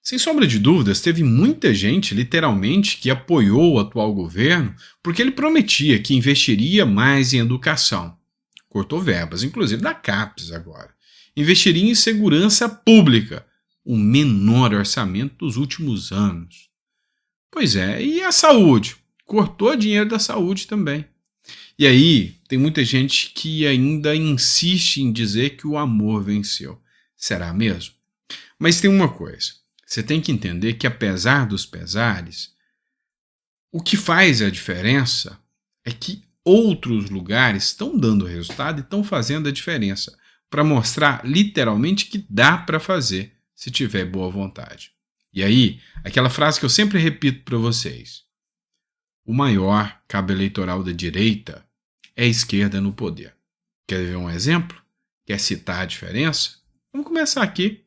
Sem sombra de dúvidas, teve muita gente, literalmente, que apoiou o atual governo porque ele prometia que investiria mais em educação. Cortou verbas, inclusive da CAPES agora. Investiria em segurança pública, o menor orçamento dos últimos anos. Pois é, e a saúde? Cortou dinheiro da saúde também. E aí, tem muita gente que ainda insiste em dizer que o amor venceu. Será mesmo? Mas tem uma coisa. Você tem que entender que, apesar dos pesares, o que faz a diferença é que outros lugares estão dando resultado e estão fazendo a diferença para mostrar literalmente que dá para fazer se tiver boa vontade. E aí, aquela frase que eu sempre repito para vocês: o maior cabo eleitoral da direita é a esquerda no poder. Quer ver um exemplo? Quer citar a diferença? Vamos começar aqui.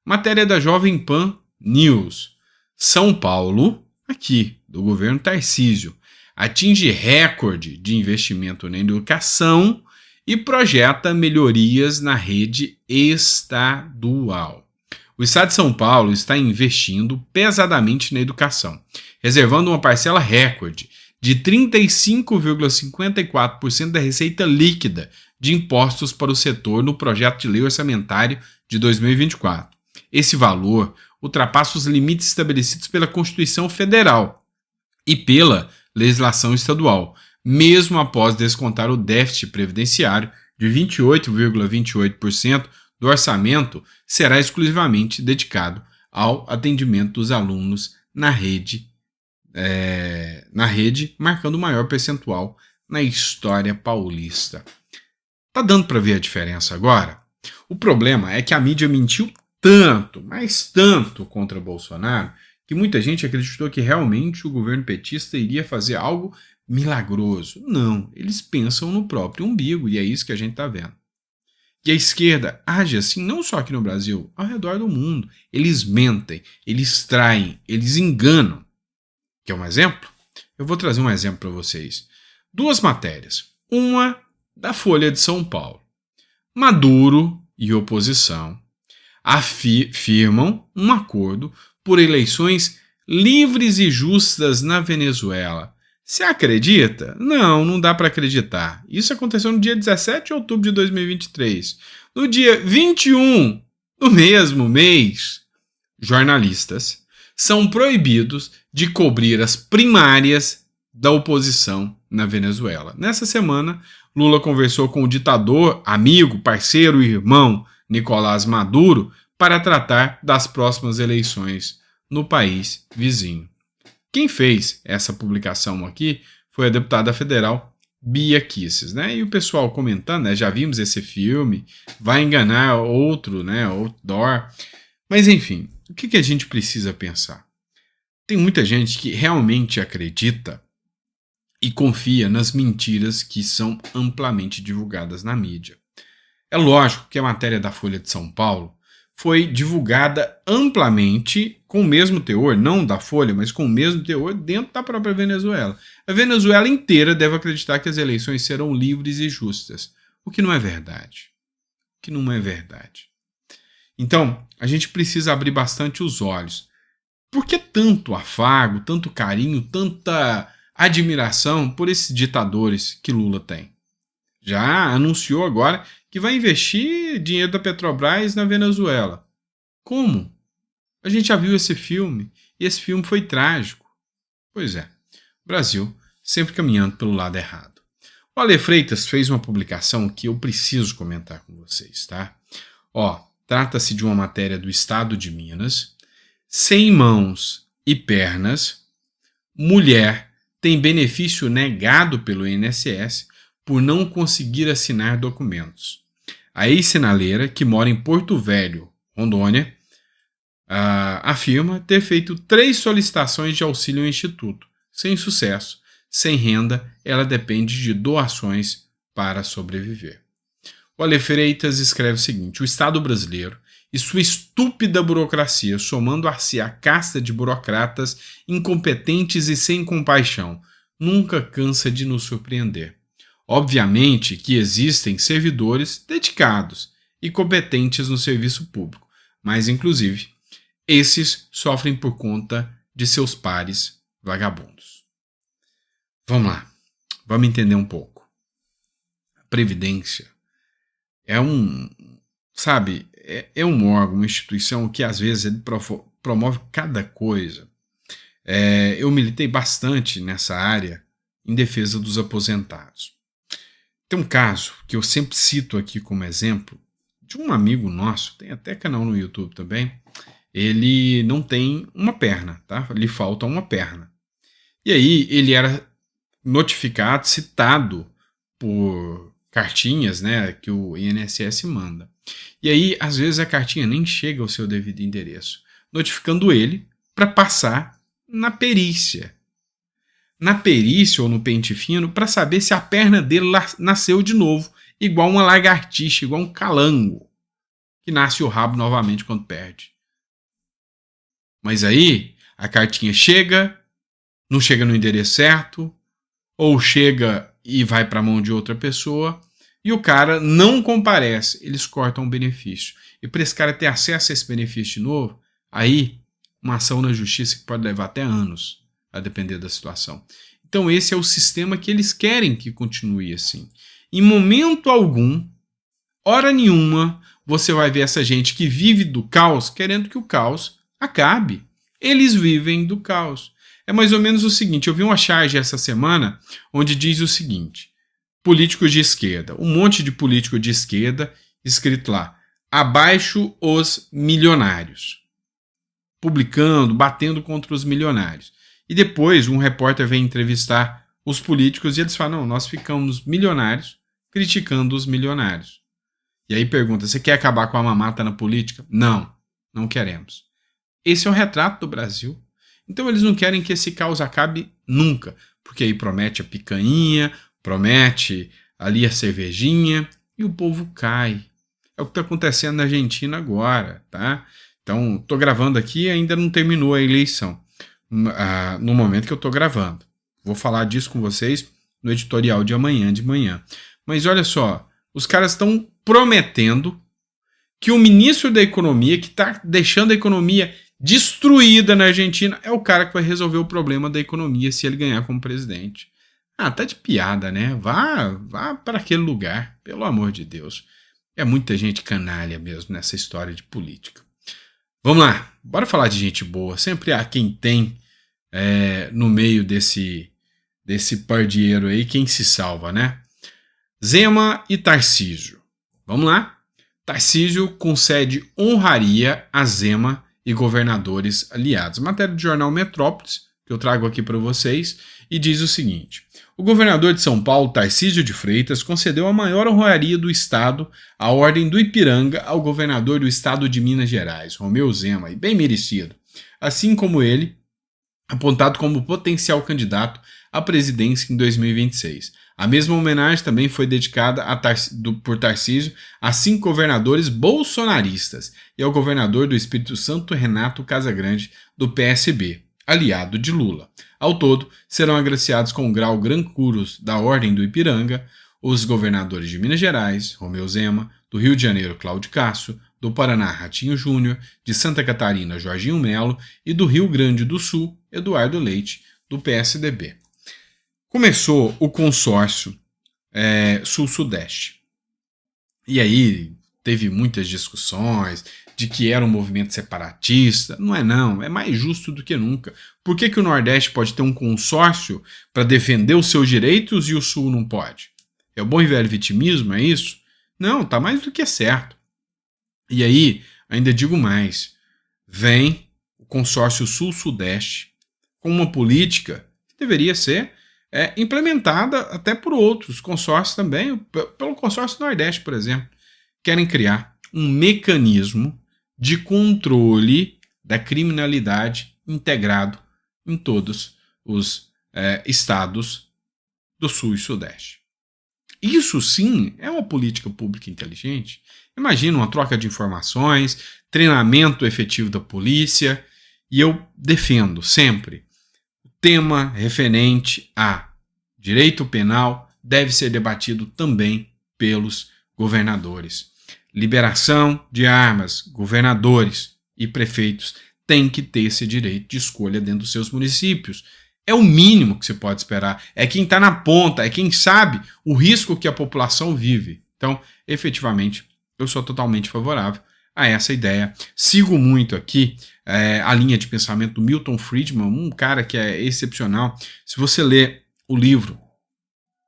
Matéria da Jovem Pan News. São Paulo, aqui, do governo Tarcísio, atinge recorde de investimento na educação e projeta melhorias na rede estadual. O estado de São Paulo está investindo pesadamente na educação, reservando uma parcela recorde de 35,54% da receita líquida de impostos para o setor no projeto de lei orçamentário de 2024. Esse valor ultrapassa os limites estabelecidos pela Constituição Federal e pela legislação estadual, mesmo após descontar o déficit previdenciário de 28,28% do orçamento, será exclusivamente dedicado ao atendimento dos alunos na rede, marcando o maior percentual na história paulista. Tá dando para ver a diferença agora? O problema é que a mídia mentiu tanto, mas tanto contra Bolsonaro, que muita gente acreditou que realmente o governo petista iria fazer algo milagroso. Não, eles pensam no próprio umbigo e é isso que a gente está vendo. E a esquerda age assim não só aqui no Brasil, ao redor do mundo. Eles mentem, eles traem, eles enganam. Quer um exemplo? Eu vou trazer um exemplo para vocês. Duas matérias. Uma da Folha de São Paulo. Maduro e oposição afirmam um acordo por eleições livres e justas na Venezuela. Você acredita? Não, não dá para acreditar. Isso aconteceu no dia 17 de outubro de 2023. No dia 21 do mesmo mês, jornalistas são proibidos de cobrir as primárias da oposição na Venezuela. Nessa semana, Lula conversou com o ditador, amigo, parceiro e irmão Nicolás Maduro para tratar das próximas eleições no país vizinho. Quem fez essa publicação aqui foi a deputada federal Bia Kicis, né? E o pessoal comentando, né? Já vimos esse filme, vai enganar outro, né? Outdoor. Mas enfim, o que a gente precisa pensar? Tem muita gente que realmente acredita e confia nas mentiras que são amplamente divulgadas na mídia. É lógico que a matéria da Folha de São Paulo foi divulgada amplamente com o mesmo teor, não da Folha, mas com o mesmo teor dentro da própria Venezuela. A Venezuela inteira deve acreditar que as eleições serão livres e justas, o que não é verdade. O que não é verdade. Então, a gente precisa abrir bastante os olhos. Por que tanto afago, tanto carinho, tanta admiração por esses ditadores que Lula tem? Já anunciou agora que vai investir dinheiro da Petrobras na Venezuela. Como? A gente já viu esse filme, e esse filme foi trágico. Pois é, o Brasil sempre caminhando pelo lado errado. O Ale Freitas fez uma publicação que eu preciso comentar com vocês, tá? Trata-se de uma matéria do Estado de Minas. Sem mãos e pernas, mulher tem benefício negado pelo INSS por não conseguir assinar documentos. A ex-sinaleira, que mora em Porto Velho, Rondônia, afirma ter feito 3 solicitações de auxílio ao Instituto. Sem sucesso, sem renda, ela depende de doações para sobreviver. O Ale Freitas escreve o seguinte: o Estado brasileiro e sua estúpida burocracia, somando-se a casta de burocratas incompetentes e sem compaixão, nunca cansa de nos surpreender. Obviamente que existem servidores dedicados e competentes no serviço público, mas, inclusive, Esses sofrem por conta de seus pares vagabundos. Vamos lá, vamos entender um pouco. A Previdência é é um órgão, uma instituição que às vezes ele promove cada coisa. Eu militei bastante nessa área em defesa dos aposentados. Tem um caso que eu sempre cito aqui como exemplo de um amigo nosso, tem até canal no YouTube também. Ele não tem uma perna, tá? Lhe falta uma perna. E aí ele era notificado, citado por cartinhas, né, que o INSS manda. E aí, às vezes, a cartinha nem chega ao seu devido endereço, notificando ele para passar na perícia. Na perícia ou no pente fino, para saber se a perna dele nasceu de novo, igual uma lagartixa, igual um calango, que nasce o rabo novamente quando perde. Mas aí, a cartinha chega, não chega no endereço certo, ou chega e vai para a mão de outra pessoa, e o cara não comparece, eles cortam o benefício. E para esse cara ter acesso a esse benefício de novo, aí uma ação na justiça que pode levar até anos, a depender da situação. Então esse é o sistema que eles querem que continue assim. Em momento algum, hora nenhuma, você vai ver essa gente que vive do caos querendo que o caos acabe. Eles vivem do caos. É mais ou menos o seguinte, eu vi uma charge essa semana onde diz o seguinte: políticos de esquerda, um monte de político de esquerda escrito lá, abaixo os milionários, publicando, batendo contra os milionários. E depois um repórter vem entrevistar os políticos e eles falam, não, nós ficamos milionários criticando os milionários. E aí pergunta, você quer acabar com a mamata na política? Não, não queremos. Esse é o retrato do Brasil. Então eles não querem que esse caos acabe nunca, porque aí promete a picanha, promete ali a cervejinha e o povo cai. É o que está acontecendo na Argentina agora, tá? Então, estou gravando aqui e ainda não terminou a eleição no momento que eu estou gravando. Vou falar disso com vocês no editorial de amanhã de manhã. Mas olha só, os caras estão prometendo que o ministro da Economia, que está deixando a economia destruída na Argentina, é o cara que vai resolver o problema da economia se ele ganhar como presidente. Ah, tá de piada, né? Vá para aquele lugar, pelo amor de Deus. É muita gente canalha mesmo nessa história de política. Vamos lá, bora falar de gente boa. Sempre há quem tem no meio desse pardieiro aí, quem se salva, né? Zema e Tarcísio. Vamos lá? Tarcísio concede honraria a Zema e governadores aliados. Matéria do jornal Metrópolis, que eu trago aqui para vocês, e diz o seguinte: o governador de São Paulo, Tarcísio de Freitas, concedeu a maior honraria do estado, a Ordem do Ipiranga, ao governador do estado de Minas Gerais, Romeu Zema, e bem merecido. Assim como ele, apontado como potencial candidato à presidência em 2026. A mesma homenagem também foi dedicada por Tarcísio a 5 governadores bolsonaristas e ao governador do Espírito Santo, Renato Casagrande, do PSB, aliado de Lula. Ao todo, serão agraciados com o grau Gran Cruz da Ordem do Ipiranga os governadores de Minas Gerais, Romeu Zema, do Rio de Janeiro, Cláudio Castro, do Paraná, Ratinho Júnior, de Santa Catarina, Jorginho Melo e do Rio Grande do Sul, Eduardo Leite, do PSDB. Começou o consórcio Sul-Sudeste. E aí teve muitas discussões de que era um movimento separatista. Não, é mais justo do que nunca. Por que o Nordeste pode ter um consórcio para defender os seus direitos e o Sul não pode? É o bom e velho vitimismo, é isso? Não, tá mais do que certo. E aí, ainda digo mais, vem o consórcio Sul-Sudeste com uma política que deveria ser implementada até por outros consórcios também, pelo consórcio Nordeste, por exemplo. Querem criar um mecanismo de controle da criminalidade integrado em todos os estados do Sul e Sudeste. Isso sim é uma política pública inteligente. Imagina uma troca de informações, treinamento efetivo da polícia, e eu defendo sempre o tema referente a direito penal deve ser debatido também pelos governadores. Liberação de armas, governadores e prefeitos tem que ter esse direito de escolha dentro dos seus municípios. É o mínimo que se pode esperar. É quem está na ponta, é quem sabe o risco que a população vive. Então, efetivamente, eu sou totalmente favorável a essa ideia. Sigo muito aqui a linha de pensamento do Milton Friedman, um cara que é excepcional. Se você ler o livro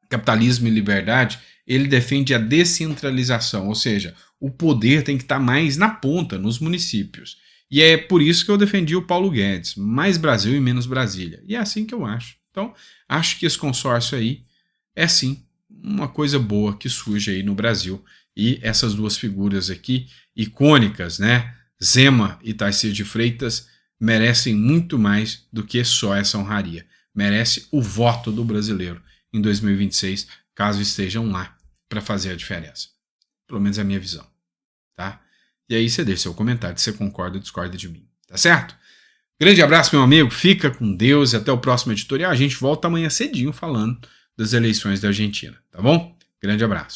Capitalismo e Liberdade, ele defende a descentralização, ou seja, o poder tem que estar mais na ponta, nos municípios. E é por isso que eu defendi o Paulo Guedes, mais Brasil e menos Brasília. E é assim que eu acho. Então, acho que esse consórcio aí é sim uma coisa boa que surge aí no Brasil. E essas duas figuras aqui, icônicas, né? Zema e Tarcísio de Freitas, merecem muito mais do que só essa honraria. Merece o voto do brasileiro em 2026, caso estejam lá para fazer a diferença. Pelo menos é a minha visão, tá? E aí você deixa seu comentário se você concorda ou discorda de mim, tá certo? Grande abraço, meu amigo, fica com Deus e até o próximo editorial. A gente volta amanhã cedinho falando das eleições da Argentina, tá bom? Grande abraço.